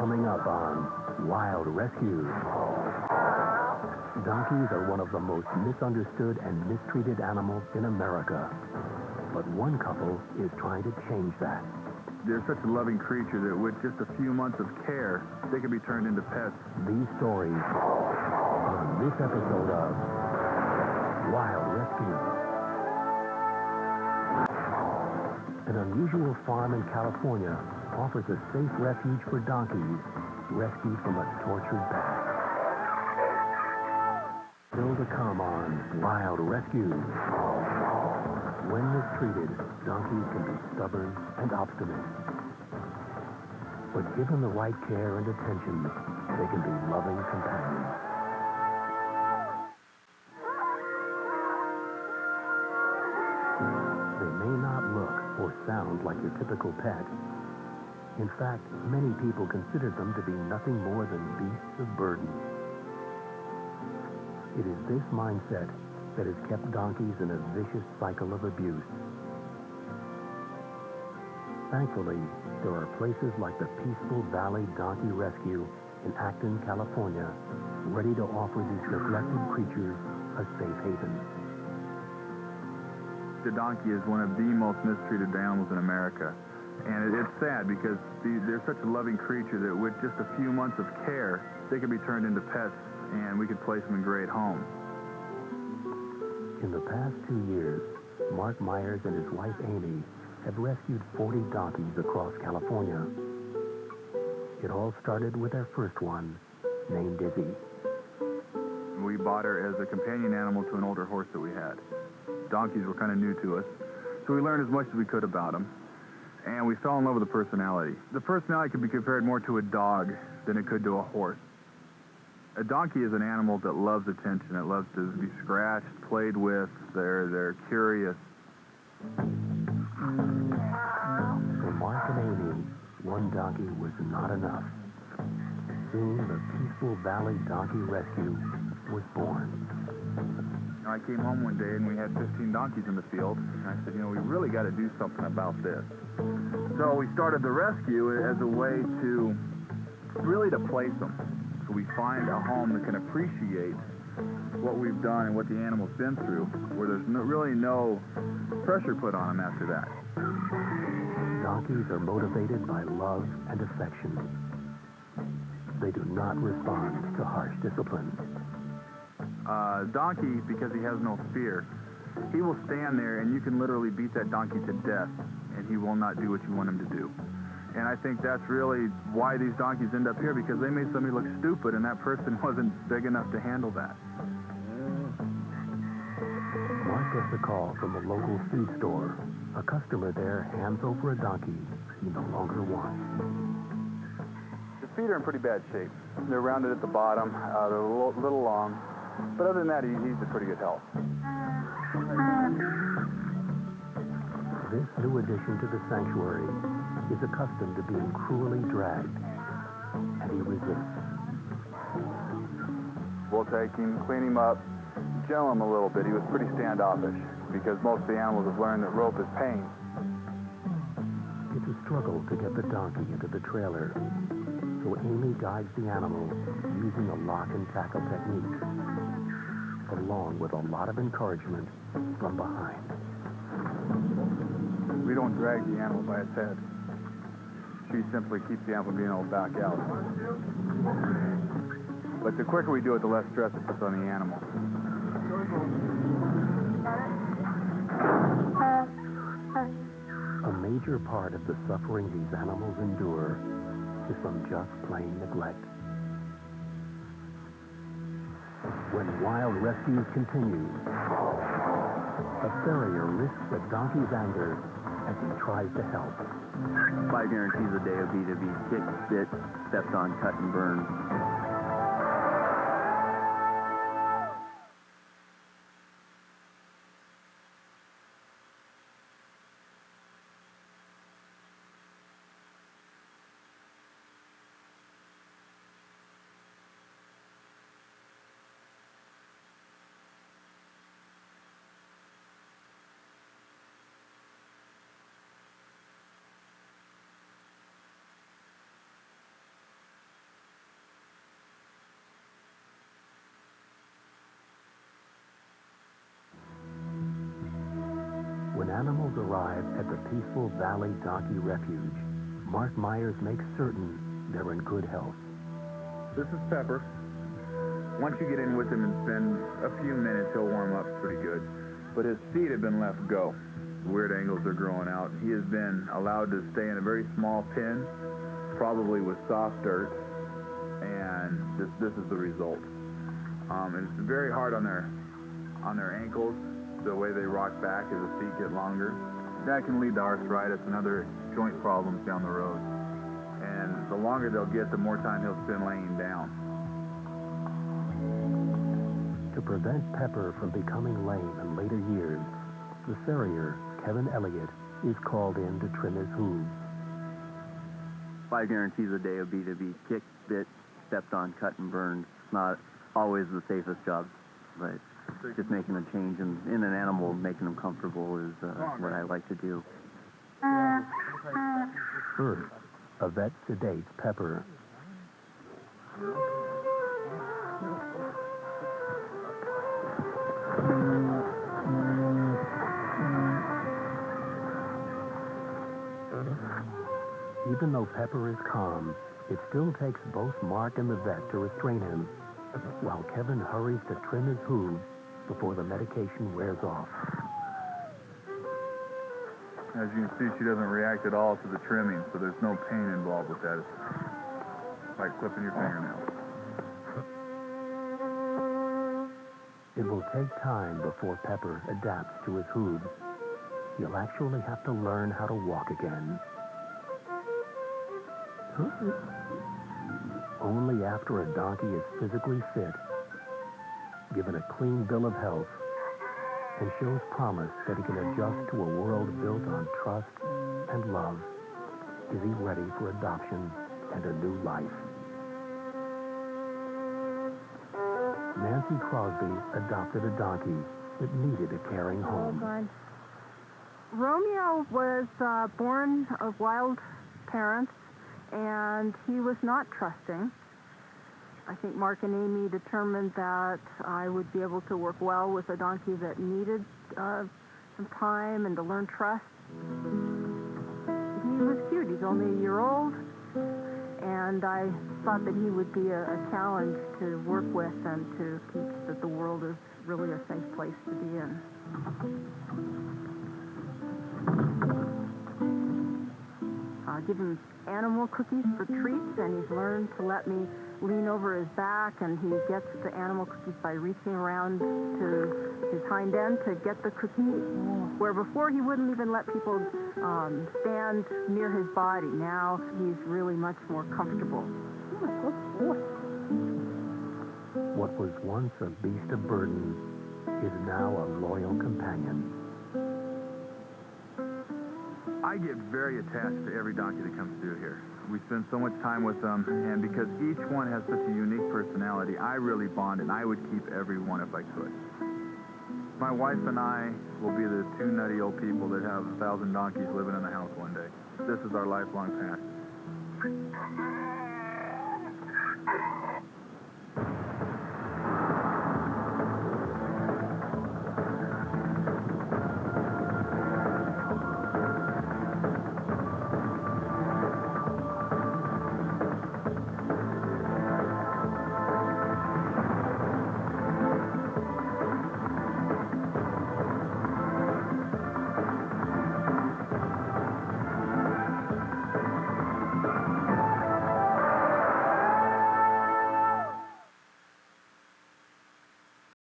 Coming up on Wild Rescues. Donkeys are one of the most misunderstood and mistreated animals in America. But one couple is trying to change that. They're such a loving creature that with just a few months of care, they can be turned into pets. These stories on this episode of Wild Rescues. An unusual farm in California offers a safe refuge for donkeys rescued from a tortured past. Still to come on Wild Rescues. When mistreated, donkeys can be stubborn and obstinate. But given the right care and attention, they can be loving companions. They may not look or sound like your typical pet. In fact, many people consider them to be nothing more than beasts of burden. It is this mindset that has kept donkeys in a vicious cycle of abuse. Thankfully, there are places like the Peaceful Valley Donkey Rescue in Acton, California, ready to offer these neglected creatures a safe haven. The donkey is one of the most mistreated animals in America. And it's sad because they're such a loving creature that with just a few months of care, they can be turned into pets and we could place them in great homes. In the past 2 years, Mark Myers and his wife Amy have rescued 40 donkeys across California. It all started with their first one, named Izzy. We bought her as a companion animal to an older horse that we had. Donkeys were kind of new to us, so we learned as much as we could about them. And we fell in love with the personality. The personality could be compared more to a dog than it could to a horse. A donkey is an animal that loves attention. It loves to be scratched, played with. They're curious. For Mark and Amy, one donkey was not enough. Soon, the Peaceful Valley Donkey Rescue was born. I came home one day and we had 15 donkeys in the field. And I said, we really got to do something about this. So we started the rescue as a way to really to place them. So we find a home that can appreciate what we've done and what the animal's been through, where there's really no pressure put on them after that. Donkeys are motivated by love and affection. They do not respond to harsh discipline. Donkey, because he has no fear, he will stand there and you can literally beat that donkey to death and he will not do what you want him to do. And I think that's really why these donkeys end up here, because they made somebody look stupid and that person wasn't big enough to handle that. Mark gets a call from a local feed store. A customer there hands over a donkey he no longer wants. The feet are in pretty bad shape. They're rounded at the bottom, they're a little long, but other than that, he's in pretty good health. This new addition to the sanctuary is accustomed to being cruelly dragged, and he resists. We'll take him, clean him up, gel him a little bit. He was pretty standoffish because most of the animals have learned that rope is pain. It's a struggle to get the donkey into the trailer, so Amy guides the animal using a lock and tackle technique, along with a lot of encouragement from behind. We don't drag the animal by its head. She simply keeps the animal from being able to back out. But the quicker we do it, the less stress it puts on the animal. A major part of the suffering these animals endure is from just plain neglect. When Wild Rescues continues, a farrier risks a donkey's anger as he tries to help. 5 guarantees a day would be to be kicked, bit, stepped on, cut, and burned. When animals arrive at the peaceful Valley Donkey Refuge, Mark Myers makes certain they're in good health. This is Pepper. Once you get in with him and spend a few minutes, he'll warm up pretty good. But his feet have been left go. Weird angles are growing out. He has been allowed to stay in a very small pen, probably with soft dirt, and this is the result. And it's very hard on their ankles, the way they rock back as the feet get longer. That can lead to arthritis and other joint problems down the road. And the longer they'll get, the more time he'll spend laying down. To prevent Pepper from becoming lame in later years, the farrier, Kevin Elliott, is called in to trim his hooves. 5 guarantees a day would be to be kicked, bit, stepped on, cut, and burned. It's not always the safest job, but just making a change in an animal, making them comfortable is what I like to do. First, a vet sedates Pepper. Even though Pepper is calm, it still takes both Mark and the vet to restrain him, while Kevin hurries to trim his hooves before the medication wears off. As you can see, she doesn't react at all to the trimming, so there's no pain involved with that. It's like clipping your fingernails. It will take time before Pepper adapts to his hooves. He'll actually have to learn how to walk again. Only after a donkey is physically fit, given a clean bill of health, and shows promise that he can adjust to a world built on trust and love, is he ready for adoption and a new life. Nancy Crosby adopted a donkey that needed a caring home. Romeo was born of wild parents, and he was not trusting. I think Mark and Amy determined that I would be able to work well with a donkey that needed some time and to learn trust. He was cute. He's only a year old, and I thought that he would be a challenge to work with and to teach that the world is really a safe place to be in. I give him animal cookies for treats, and he's learned to let me lean over his back, and he gets the animal cookies by reaching around to his hind end to get the cookie, where before he wouldn't even let people stand near his body. Now he's really much more comfortable. What was once a beast of burden is now a loyal companion. I get very attached to every donkey that comes through here. We spend so much time with them, and because each one has such a unique personality, I really bond, and I would keep every one if I could. My wife and I will be the two nutty old people that have 1,000 donkeys living in the house one day. This is our lifelong passion.